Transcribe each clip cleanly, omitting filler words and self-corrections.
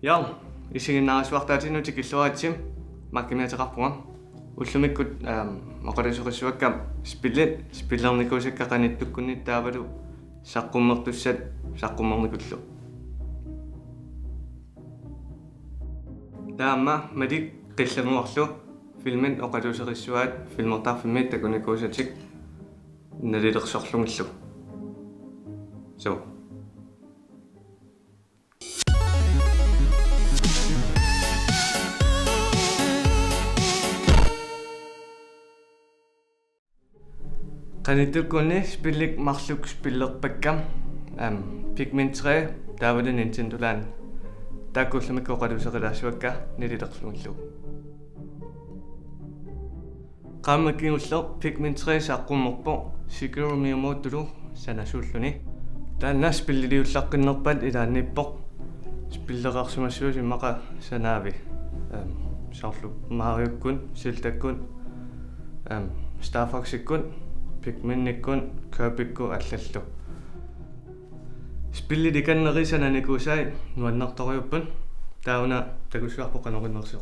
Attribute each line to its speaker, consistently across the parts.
Speaker 1: Jarl, исигиннаасуартаатинути киллуаатсим маккимиатеқарпуга уллумиккут мақалисоқиссуаккам спиллерникуусаккақаниттуккунни таавалу саққуммертуссат саққуммерникуллу таама малик қиллернуарлу филмин оқалусеқиссуаат филмертарфиммит такуникуусатик налилерсорлунгиллу so qanittukkunni spillik marluk spillerpakkam Pikmin 3 taavalu Nintendolaan taakkuullamikku qaluseqilaassuakka nililerlungillu qaammakkiingulleq Pikmin 3 saaqqummerpo Shigeru Miyamoto sanasuulluni taanna spilliliullaqqinnerpat ilaannippoq spilleqarsumassuus immaqa sanaavi saarlu Mariokkun Zeldakkun Star Foxikkun Pikminnikkun Kirbykku allallu spillilikannerisananikусай нуаннарториуппун таауна такуссуарпо канориннерсио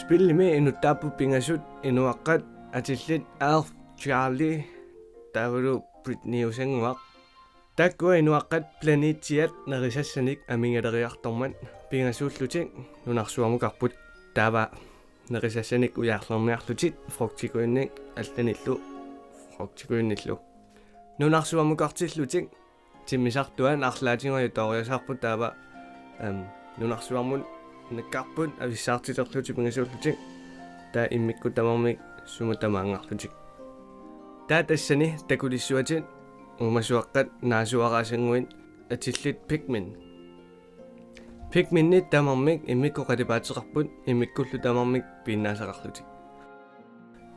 Speaker 1: spillimi inuttaappu pingasut inuaqqat atillit Alf Charlie taavalu Britney usanguaq takkua inuaqqat planetiat nerisassanik amingaleriartorman pingasuullutik nunarsuamukarput taava nerisassanik ujaarlerniarlutit fruktikuinnik allanillu fruktikuinnillu nunarsuamukartillutik timmisartuan arlaatingorju toriasarput taava nunarsuarmun nakkarput avissaartilerluti pingasuullutik taa immikku tamarmik sumutamaangarlutik taa tassani takulissuatit umasuaqqat naasuaraasanguin atillit Pikminni tamarmik immikku qalipaatiqarput immikkullu tamarmik piinnaasaqarlutik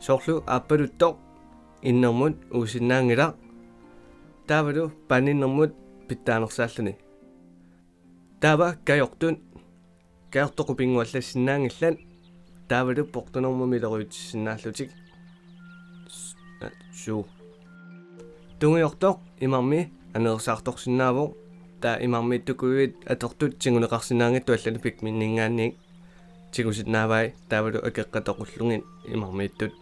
Speaker 1: soorlu aappaluttoq innermut uusinnaangilaq taavalu paninnermut pittaanersaalluni taava kajortun kaartoqupinguallassinnaangillan taavalu portunermumileruutissinnaаллутик суу тунгиортоқ имарми анерсаарторсинаавоо таа имарми тукуит атортут тигунеқарсинаангатту аллану Pikminningaanник тигуситнаавай таавалу акеққатоқуллугин имармииттут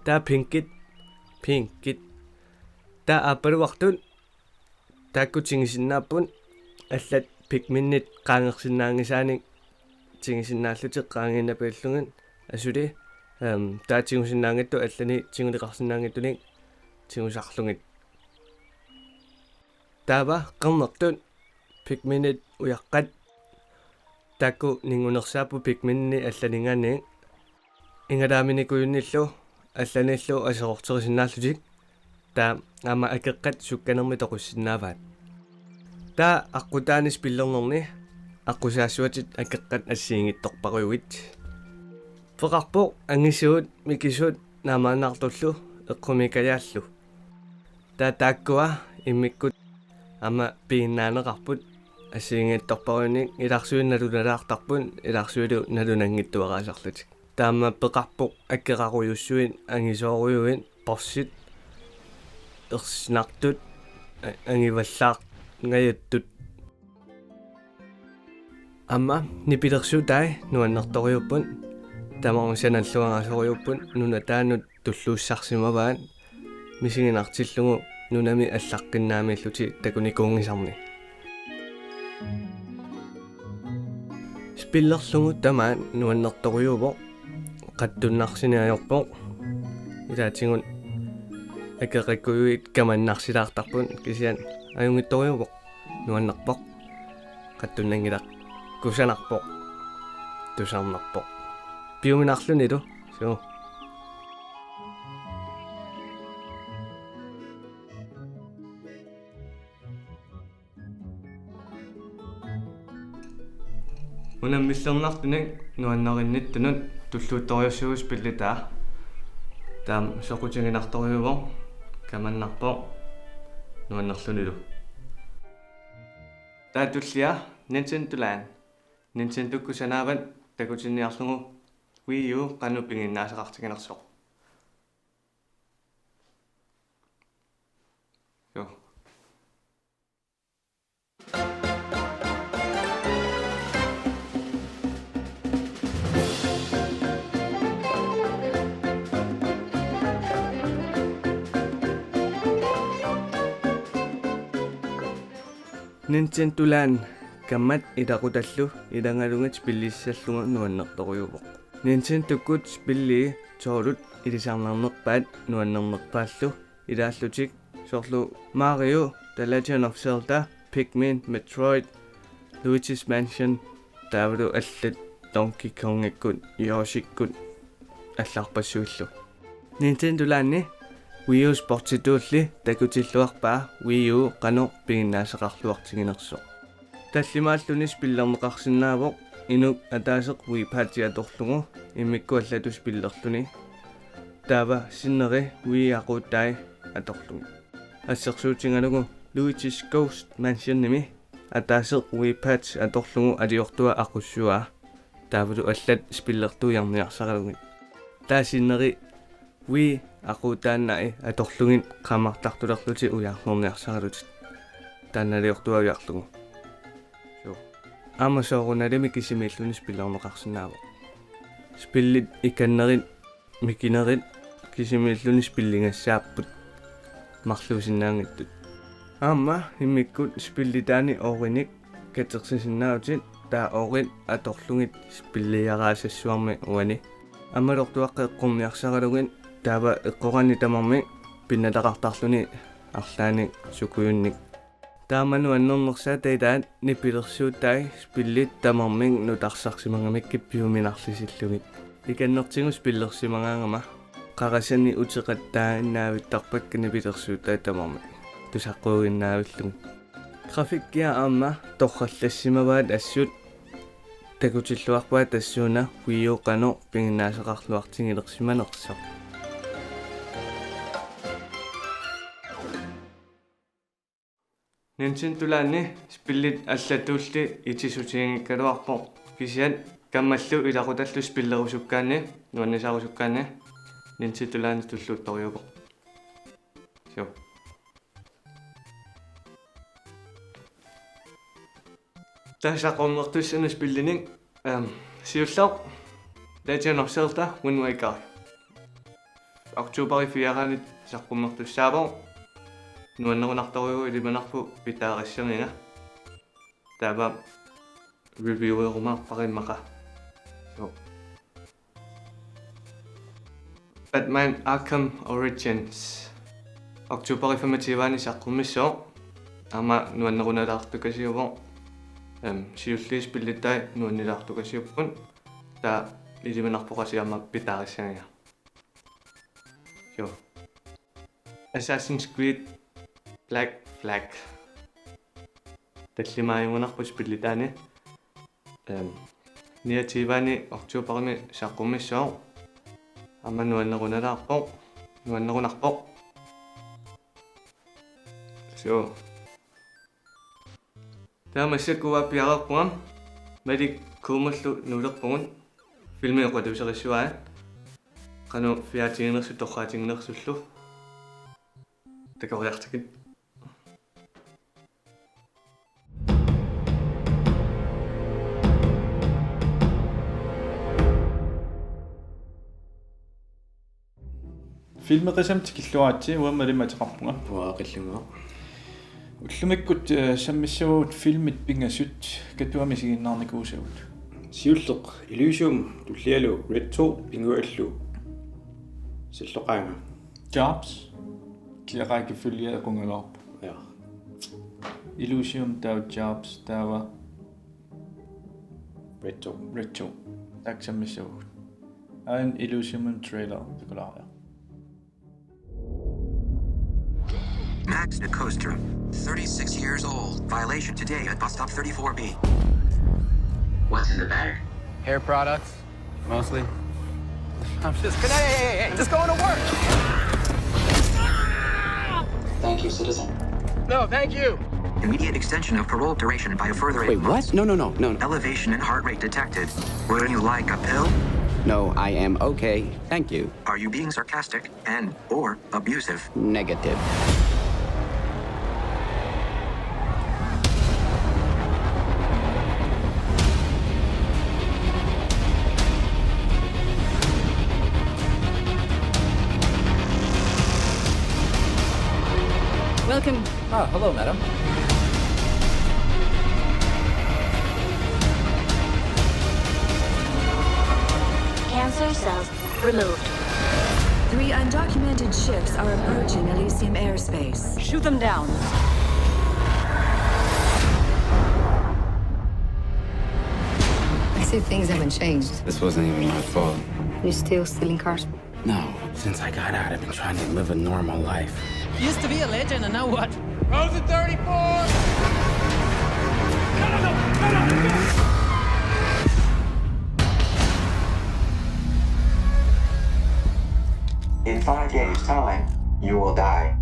Speaker 1: таа пинкит таа аппалуартут тааккутингисиннааппун аллат Pikminnit qaangersinnaangisaaник тигисиннааллутеқ qaanginnапааллугин асули таатигусиннаангатту аллани тигулеқарсинаангаттуник тигусарлугит таава qernertut Pikminit uyaqqat таакку нингунерсааппу Pikminni алланингаанник ингалааминикуйунниллу алланиллу асеқортерисиннааллутик таа аама акеққат сукканерми тоқуссиннааваат таа аққутаанис пиллернерни аққусаассуатит акеққат ассиингитторпаруйуит феқарпо ангисуут микисуут наамаанаартуллу эққумикаяаллу тааккуа иммиккут ама пииннаанеқарпут ассиингитторпаруйник иларсуинналуналаартарпун иларсуилу налунангиттуараасарлутик таама пеқарпо аккеқаруйуссуин ангисооруйуин порсит ерснартут ангиваллаақ ngayuttut amma nipilерсу тай нуаннерториуппун тамарусаналлуараасориуппун нуна таанут туллууссарсимаваан мисигинартиллугу нунами аллаққиннаамииллути такуникуунгисарни спиллерлугу тамаан нуаннерториувоо қаттуннарсиниаёрпоо илаатингун акеқаккуюит каманнарсилаартарпун кисиан аюнгитториувоо нуаннарпоқ qattunnangilaq kusanarpoq tusarnarpoq piuminarlunilu suu unammissernertunik nuannarinnittunut tulluuttoriussuus pillitaa taam soqutiginartoriuvoo kamannarpoq nuannerlunilu таатуллиа Nintendo-лаан Nintendo-ку санааван такутинниарлугу Wii U qanu pinginnaasaqartiginersoq jo Nintendo-лаан каммат илакуталлу илангалунгат пиллиссаллунга нуаннерторюуво Nintendo-кут пилли тоолут илисаарнарнерпаат нуаннернерпааллу илааллутик сорлу Mario The Legend of Zelda Pikmin Metroid Luigi's Mansion таавалу аллат Donkey Kong-аккут Yoshi-ккут аллаарпассуиллу Nintendo-лаанни Wii U Sportitulli takutилluarpaa Wii U qano pinginnaasaqarluartiginerso таллимааллунис пиллернеқарсинаавоқ инук атаасеқ Wii Pad аторлугу иммикку аллатус пиллерлуни таава синнери Wii aquttai аторлугу ассерсуутингалугу Luigi's Ghost Mansion ними атаасеқ Wii Pad аторлугу алиортуа ақуссуа таавалу аллат спиллертуиарниарсаралуги таасиннери Wii aqutaannai atorlugin qammartartulerluti ujaarnerniarsaralutит таанналиортуавиарлугу со амасооруналими кисимииллунис пилlerneqarsinnaavo спиллит иканнерит микинерит кисимииллунис пиллингассааппут марлуусиннаангиттут аама иммиккут спиллитаани ориник катерсисиннаутит таа орит аторлугит спиллиараасассуарми уани амалортуаққеққумниарсаралугин таава эққорани тамарми пинналақартарлуни арлаани сукуйунник тааману аннернерсаа тайдаат нипилерсууттай спиллит тамармин нутарсарсимангамикки пиуминарлисиллугит иканнертигус пиллерсимангаангама қарасани утеқаттааиннаавиттарпакка нипилерсууттай тамарми тусаққугиннаавиллуги трафиккиа аама торраллассимаваат ассут такутиллуарпаа тассууна Wii U qano pinginnaasaqarluartigilерсиманерсаа Nintendo-лаанни спиллит аллатуулли итисутингиккалуарпо кисиат каммаллу илақуталлу спиллерусуккаани нуаннисаарусуккаани Nintendo-лаанни туллуутторюупо сё тасақорнертуссана спиллинин сиуллаа Legend of Zelda Wind Waker Октябри 4-ранит саққуммертуссаавоо нуаннерунарторюгу илиманарпу питаариссернина таава ревьюерумаарпариммаqa so Batman Arkham Origins Октябри 25-ани саққуммиссоо ама нуаннеруналаартукасиувоо сиуллис пиллиттай нуаннилаартукасиуппун таа илиманарпоқасиама питаариссернина so Assassin's Creed Black Flag таллимааюнарпус пиллитаани ниативани октябрми саққуммиссоо ама нуаннерунарпо so таамассакуа пиарерпуам малик кумаллу нулерпугун филмиоқатусерissуаа қану фиатигинерсу торраатигинерсуллу такориартикит
Speaker 2: филмеқисам тикиллуаатси уаммалиматеқарпунга
Speaker 3: уаақиллунга
Speaker 2: уллумиккут саммиссавут филмит пингасут катуами сигиннаарникуусавут
Speaker 3: сиуллеқ Elysium туллиалу Red 2 пингуаллу силлоқаанга
Speaker 2: Jobs клеракифилиа кунгалаарп
Speaker 3: ja
Speaker 2: Elysium таа Jobs таава
Speaker 3: Red 2
Speaker 2: таксаммиссавут айн Elysium трейлер такулааря
Speaker 4: Max Nicostra, 36 years old. Violation today at bus stop 34B. What's in the bag?
Speaker 5: Hair products, mostly. I'm just kidding. Hey, just going to work.
Speaker 4: Thank you, citizen.
Speaker 5: No, thank you.
Speaker 4: Immediate extension of parole duration by a further 8
Speaker 5: Wait,
Speaker 4: months.
Speaker 5: what? No.
Speaker 4: Elevation in heart rate detected. Would you like a pill?
Speaker 5: No, I am okay. Thank you.
Speaker 4: Are you being sarcastic and/or abusive?
Speaker 5: Negative.
Speaker 6: Welcome.
Speaker 7: Ah, hello, madam.
Speaker 8: Cancer cells removed.
Speaker 6: 3 undocumented ships are approaching Elysium airspace.
Speaker 9: Shoot them down.
Speaker 10: I see things haven't changed.
Speaker 5: This wasn't even my fault.
Speaker 10: You're still stealing cars?
Speaker 5: No, since I got out, I've been trying to live a normal life.
Speaker 9: Used to be a legend, and now what?
Speaker 7: Rosa 34!
Speaker 4: In 5 days' time, you will die.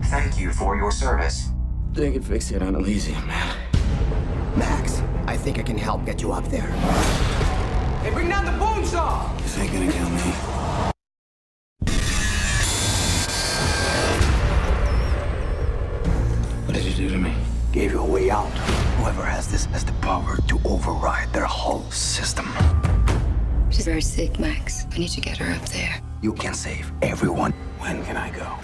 Speaker 4: Thank you for your service.
Speaker 5: They can fix it on Elysium, man.
Speaker 11: Max, I think I can help get you up there.
Speaker 7: Hey, bring down the boom saw!
Speaker 5: This ain't gonna kill me. What did you do to me?
Speaker 11: Gave you a way out. Whoever has this has the power to override their whole system.
Speaker 10: She's very sick, Max. I need to get her up there.
Speaker 11: You can save everyone.
Speaker 5: When can I go?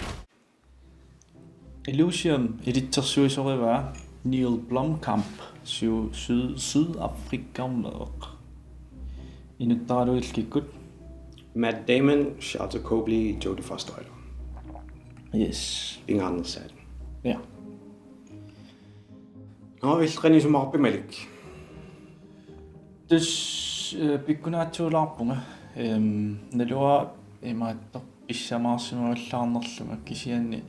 Speaker 2: Elysium edittersuisorivaa Neil Blomkamp Sydafrikammeq. Inuttaraluilkikkut.
Speaker 3: Matt Damon, Shelter Copley, Jodie Foster.
Speaker 2: Yes.
Speaker 3: Ingen andre sagde det.
Speaker 2: Ja.
Speaker 3: Nå, vil René Summarpe Malik.
Speaker 2: Dus pikkunaatsuulaarpunga nalua imaattor issamaarsimuullaarnerlunga kisianni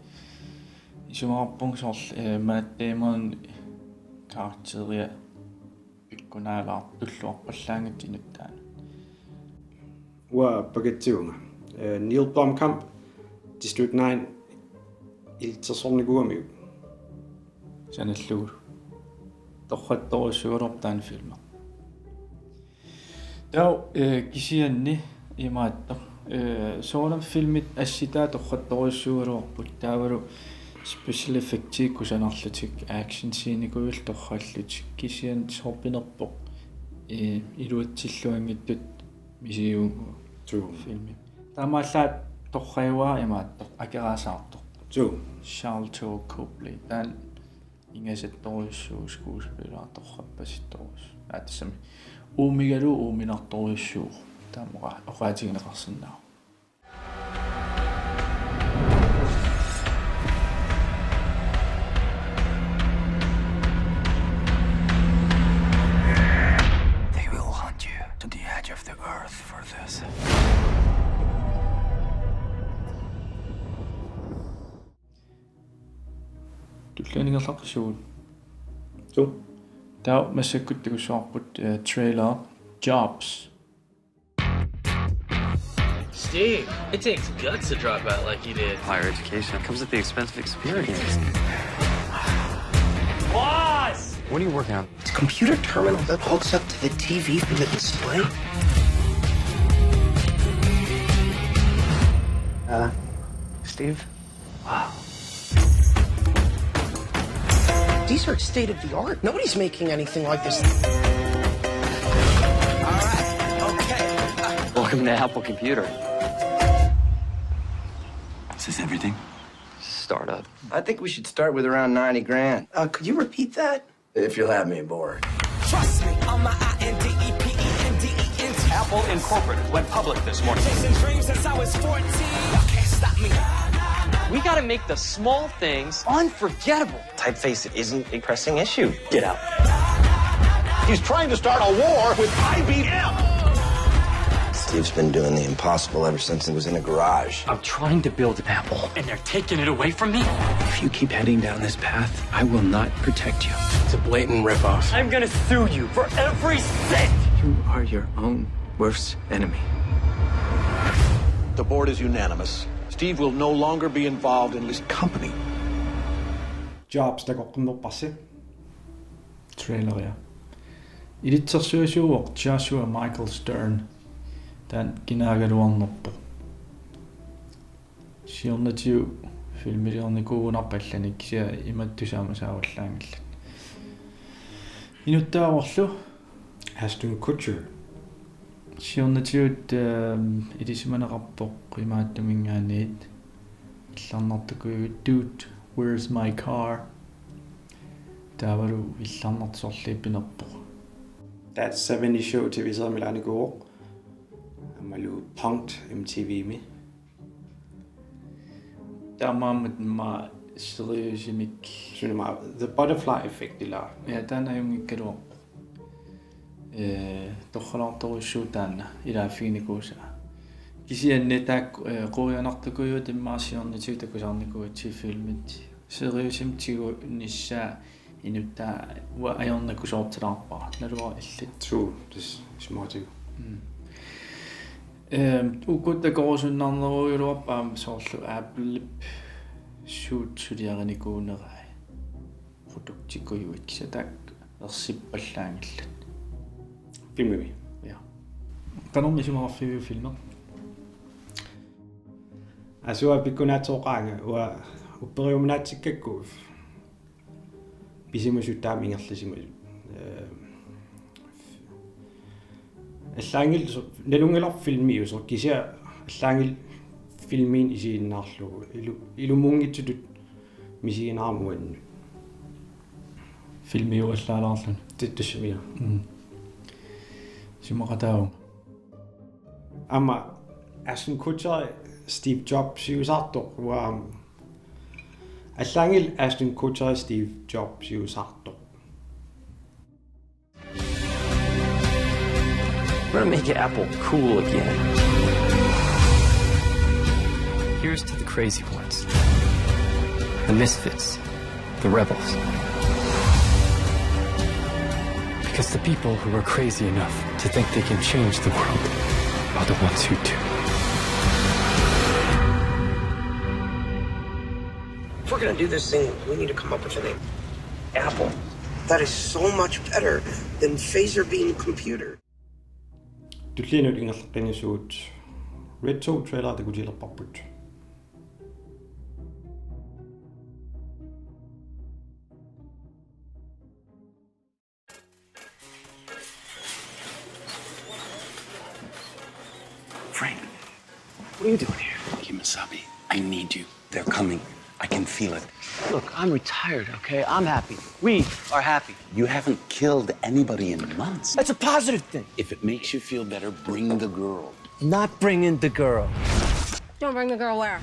Speaker 2: isumarpung soorl Matt Damon karakteria pikkunaalaar tulluarpallaangit inuttaan.
Speaker 3: Ua paketiunga. Neil Blomkamp, District 9, iltsersorniguamiu.
Speaker 2: Sanallugu. Torrattorissuulortaan filma. Tau kisianni imaattor soonam filmit assitaa torrattorissuulorput taavalu special effects kusanarlutik action scene kuil torrallutik kisian sorpinerpoq iluatsilluangittut misiuungu filmi tamallaat torraiwaa imaattor akerasaartor Charles Copley taan ingasattorissuus skuuspilaa torrappasittorus aatsami uumigalu uuminartorissuur taamora oqaatigineqarsinnaa.
Speaker 11: They will hunt you to the edge of the earth for this.
Speaker 2: Tullanigerlaqsuun.
Speaker 3: So,
Speaker 2: Tau massakuttugusoorput trailer Jobs.
Speaker 12: Steve, it takes guts to drop out like you did.
Speaker 13: Higher education comes at the expense of experience.
Speaker 12: Boss!
Speaker 13: What are you working on?
Speaker 11: It's a computer terminal that hooks up to the TV for the display. Steve? Wow. These are state of the art. Nobody's making anything like this. All right, okay.
Speaker 13: Welcome to Apple Computer.
Speaker 11: Is this everything?
Speaker 13: Startup.
Speaker 11: I think we should start with around 90 grand. Could you repeat that? If you'll have me aboard.
Speaker 7: Trust me, on my INDEPENDENT.
Speaker 12: Apple Incorporated went public this morning.
Speaker 7: Chasing dreams since I was 14. Y'all can't stop me.
Speaker 12: We gotta make the small things unforgettable.
Speaker 11: Typeface isn't a pressing issue. Get out.
Speaker 7: He's trying to start a war with IBM.
Speaker 11: Steve's been doing the impossible ever since he was in a garage.
Speaker 12: I'm trying to build Apple, and they're taking it away from me.
Speaker 11: If you keep heading down this path, I will not protect you. It's a blatant ripoff.
Speaker 12: I'm gonna sue you for every cent.
Speaker 11: You are your own worst enemy.
Speaker 7: The board is unanimous. Steve will no longer be involved in this company.
Speaker 3: Jobs taqoqqimmerparsi.
Speaker 2: Trailer, ja. Ilitsersuisuuq Joshua Michael Stern tan kinaagaluarnerpo. Siornatiu filmiliornikuunarpallanik sia imattusaama saavallaangallat. Inuttaavorlu
Speaker 3: Ashton Kutcher.
Speaker 2: siornatiut ilisimaneqarpoq imaattumingaaniit illarnartukuigut Dude, Where's My Car? Taavalu illarnartisorliippinerpoq.
Speaker 3: That 70 show TV Milanikuo. Amalu Punked MTV mi.
Speaker 2: Taamaamat ma seriøsimik.
Speaker 3: Cinema The Butterfly Effect illa.
Speaker 2: Ja, taanajungikkaluo. Torralartoruissuutaanna ilaafiinikuusa. Kisianne taak qoyanartukuyu timmaasiornitiu takusarnikuutsi filmit. Seriøsimtigu nissaa inuttaa wa ajornakusoortilaarpara. Nalua illit.
Speaker 3: True, this smartigu.
Speaker 2: Ukutta korsunnarneruiluarpaam soorlu Apple shoot suliarinikuunerai. Produktikujuit kisatak ersippallaangallat.
Speaker 3: Filmi.
Speaker 2: Ja. Qanormi sumarfiu filmer.
Speaker 3: Asua pikkunaatsoqaanga ua upperiumunaatsikkakku. Bisimussuttaamingerlisimu. Allaangil nalungelar filmi usor kisia allaangil filmiin isiinnaarlugu ilumuungitsutut misiinaamuannu.
Speaker 2: Filmi uallaalаарlun.
Speaker 3: Tittusmia.
Speaker 2: Simaqataung.
Speaker 3: Amma Ashton Kutcher Steve Jobs usartoq ua allaangil Ashton Kutcher Steve Jobs usartoq.
Speaker 12: We're gonna make Apple cool again. Here's to the crazy ones. The misfits. The rebels. Because the people who are crazy enough to think they can change the world are the ones who do.
Speaker 14: If we're gonna do this thing, we need to come up with a name. Apple. That is so much better than phaser beam computer.
Speaker 3: Tulliinut ingerleqqinisuut Red 2 trailer takutillerparput.
Speaker 11: Frank, what are you doing here? Kimasabi, I need you. They're coming. I can feel it.
Speaker 12: Look, I'm retired, okay? I'm happy. We are happy.
Speaker 11: You haven't killed anybody in months.
Speaker 12: That's a positive thing.
Speaker 11: If it makes you feel better, bring the girl.
Speaker 12: Not bringing the girl.
Speaker 8: Don't bring the girl where?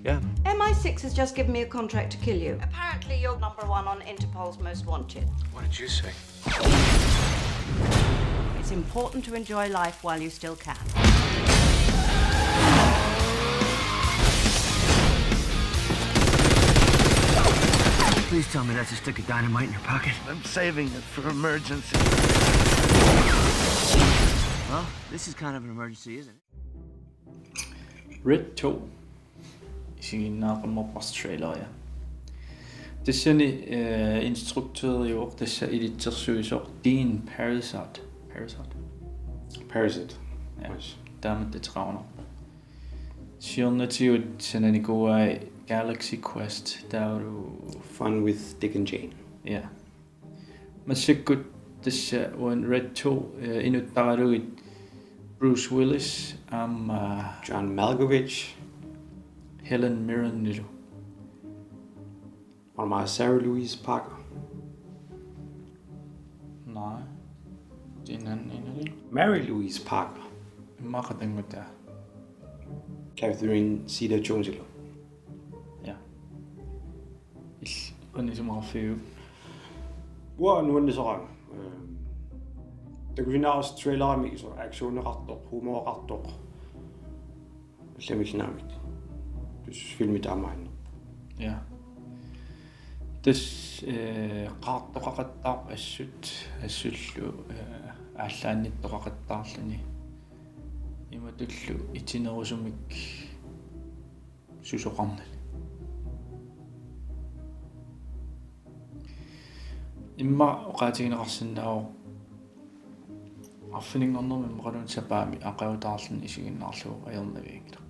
Speaker 12: Yeah.
Speaker 15: MI6 has just given me a contract to kill you. Apparently you're #1 on Interpol's Most Wanted.
Speaker 11: What did you say?
Speaker 15: It's important to enjoy life while you still can.
Speaker 12: Please tell me that's a stick of dynamite in your pocket.
Speaker 7: I'm saving it for emergency.
Speaker 12: Well, this is kind of an emergency, isn't it?
Speaker 2: Red 2. Isiginnaaqammarpars trailer, ja. Tassani instruktørior tassa ilitsersuisoq Dean Parasite.
Speaker 3: Parasite.
Speaker 2: Ja. Taamat tataqarnerpa. Siornatiut sananikuai Galaxy Quest taaru
Speaker 3: Fun with Dick and Jane.
Speaker 2: Ja. Massikkut tassa uan Red 2 inuttaraluit Bruce Willis
Speaker 3: John Malkovich.
Speaker 2: Helen Mirren nilu.
Speaker 3: Var Sarah Louise Parker.
Speaker 2: Nej. Det er en anden.
Speaker 3: Mary Louise Parker.
Speaker 2: Maqatangutta.
Speaker 3: Catherine Zeta-Jones.
Speaker 2: Ja. Unisumarafiu.
Speaker 3: Ua nuannisarang. Takusinaaras trailerami so actioneqartoq, humoraqartoq. Allamilnaamik. Dus filmi taamaanna.
Speaker 2: Ja. Тэс qaartoqaqattaaq assullu ааллаанниттоqaqattaarluni иматуллу итинерусумик сусоқарнали имма оқаатигинеқарсинаавоо арфинингорнэрми мақалун сапаами ақавутаарлун исигиннаарлугу аернавиангила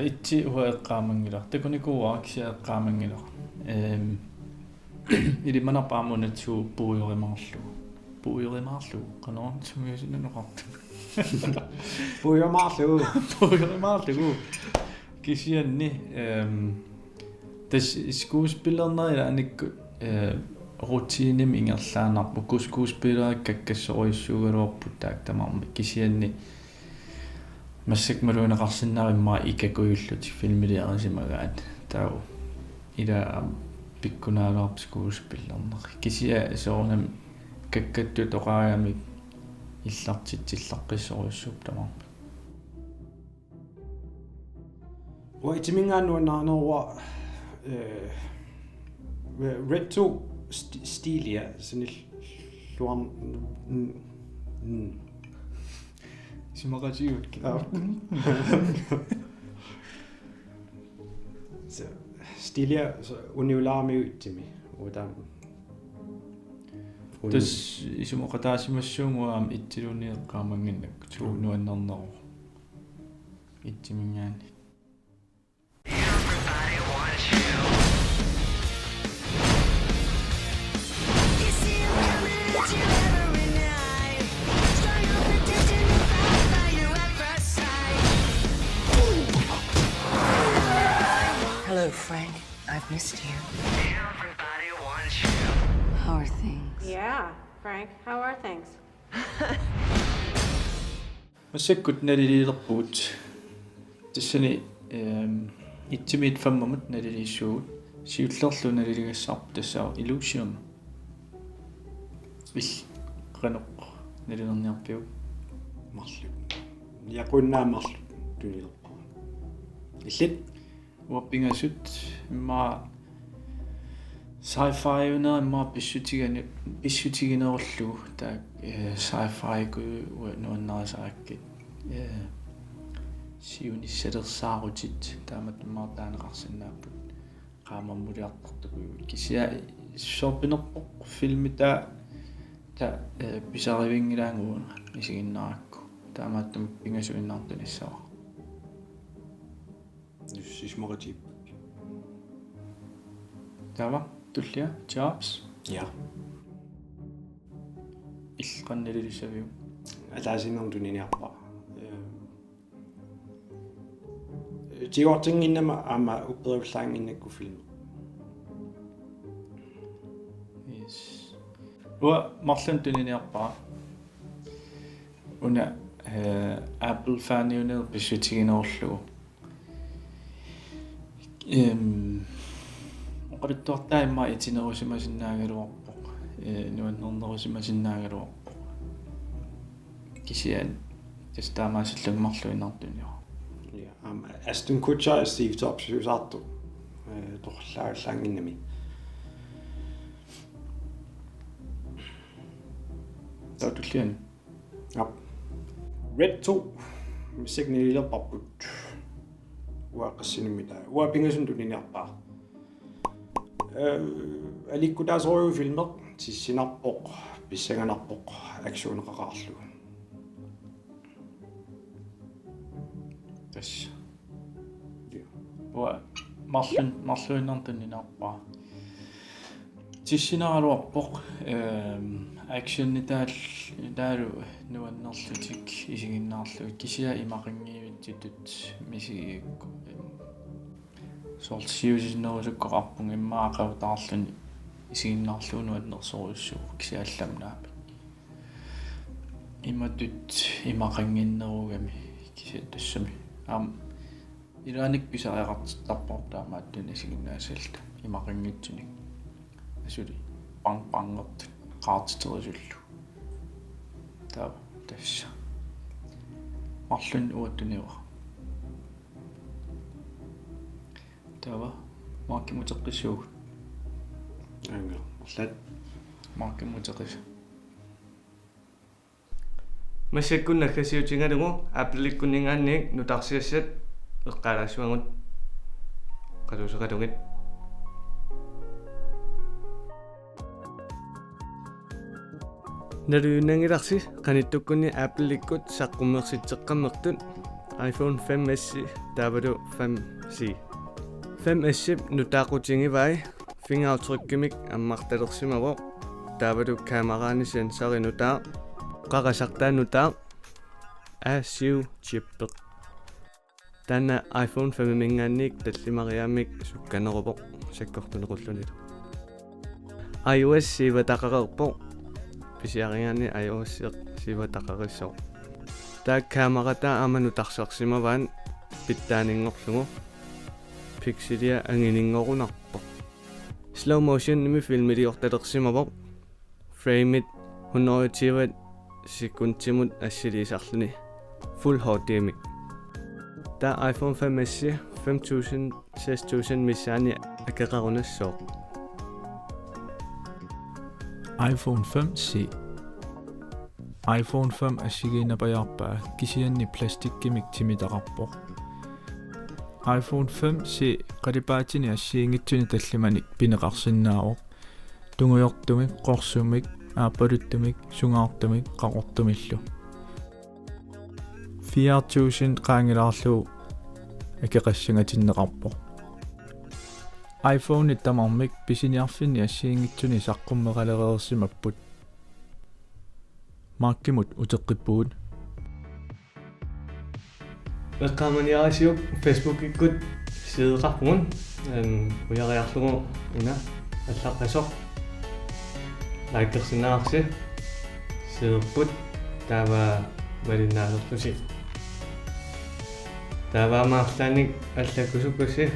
Speaker 2: итти уаэққаамангила такуникуа кисиаэққаамангила илиманарпаамунатсуу puujorimарлу канаан сумиусиннеқарт puujorimарлу кисианни тас skuespillerner аникку рутиним ингерлаанарпу skuespiller каккассоруиссуугалуарпут таактамарми кисианни массакмалуинеқарсинаариммаа икакуйуллути филмилиарисимагаат тау ила пиккунаалаарп skuespillerner кисиа соорнам каккатту тоқааямик иллартитсиллаққиссоруиссууп тамарми
Speaker 3: Itimingaannuannaarnerua Red 2 stilia sådan luam
Speaker 2: simaqatigut
Speaker 3: stilia uniulaarmiuttimi utam
Speaker 2: tas isumaqataasimassuunguaam ittiluniiqqaamanginnak tuunuannarneru ittimingaani
Speaker 10: Hello, Frank. I've missed you. Everybody wants you. How are things?
Speaker 8: Yeah, Frank, how are things?
Speaker 2: массаккут налилиилерпуут тассани итсимит фаммамут налилииссуугут сиуллерлу налилигассаарп тассаа illusion ил qanoq налилерниарпиу
Speaker 3: марлу яқуннаамарлу тунилерпа иллит
Speaker 2: уаппингасут имма sci-fi una imma писсутигинеруллу таа sci-fi ку нуаннерисааккит сиунissалерсаарутит таамат иммаартаанеқарсинааппут qaamammuliartartukugut kisia sorpinerpoq filmita ta pisarivingilaanguuna isiginnarakku taamaattum pingasuinnaartunissawa
Speaker 3: sismorati
Speaker 2: tava tullia jobs
Speaker 3: ja
Speaker 2: иллqannalilisaviu
Speaker 3: алаасиннэртунiniarpa tiortinginnama ama upperullaanginnakku film
Speaker 2: yes wa marlan tuniniarpa una Apple faniuner pissutiginerullugu oqalittuartaimma itinerusimasinnaagaluarpoq nuannernerusimasinnaagaluarpoq kisian testaamaasillugmarluinartunior
Speaker 3: ja Aston Kutcher og Steve Jobs usartu torlaarlaanginnami
Speaker 2: tautulliani
Speaker 3: ja Red 2 signalilerparput uaqqassinimita uapingasuntuniniarpa alikkutaasoriu filmer tissinarpoq pissanganarpoq aksuuneqaqaarlu
Speaker 2: tässä wa marluinartuninarpa tissinaraluarpoq action taalu nuannerlutik isiginnaarlu kisia imaqingiivititut misigiikku sortsiusinerusukkoqarpung immaaqavutaarluni isiginnaarlu nuannersorussuu kisiallamnaapi imatut imaqanginnerugami kisia tassami ilaanik pisariaqartarpartaamaаттun isiginnaasalta imaqinngitsunik asuli pangert qaartiterusullu taa tassa marlun uattuniwa taava maakkimuteqqissuugu
Speaker 3: anga marlat
Speaker 2: maakkimuteqqis
Speaker 1: Masakkunna kasiutingalugu applikkunningaanniik nutarsiassat eqqalaasuangut qaluseqalugit naluunangilarsi qanittukkunni applikut saqqummersitseqqammertut iPhone 5s taavalu 5c 5s nutaaqutiнгivai fingeraftrykkimik ammartalersimavo taavalu kameraani sensori nutaa qaqasartaanutaa aasiu chippeq tanna iPhone 5 mingaanniik tallimariaamik sukkanerupoq sakkortunequllunilu iOS sivataqaqerpoq pisiaringaanni iOS sivataqaqissoo taa kamerata amanu tarsersimavaan pittaaninngorlugu pixelia angininngorunarpoq slow motion nimi filmiliortalersimavoq frame it 120 sekundtimut assiliisarluni full HD taa iPhone 5s 5000 6000 missaani akeqarunassooq
Speaker 2: iPhone 5C iPhone 5 assigiinapajarpaa kisianni plastikkimik timitaqarpoq iPhone 5C qalipaatini assiingitsuni tallimanik pineqarsinnaaroq tungujortumik qorsumik aapaluttumik sungaartumik qaqortumillu 4000 qaangilaarlu akeqassangatinneqarpoq iPhone ittamarmik pisiniarfinni assiingitsuni saqqummeqalereersimapput maakkimut uteqqippugut
Speaker 1: eqqaamaniarasiuk Facebook-ikkut sideqarpugun uyariarlugu una аллаққасоқ лайкерсинаарси сиерпут таава малиннаалерлуси тааваамаарлааник аллаккусуккуси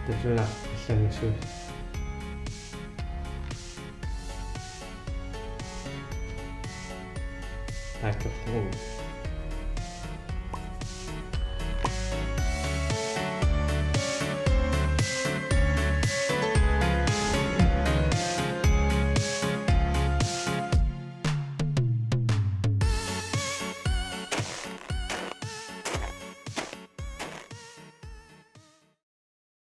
Speaker 1: тассуна алланнассуи лайкерлугу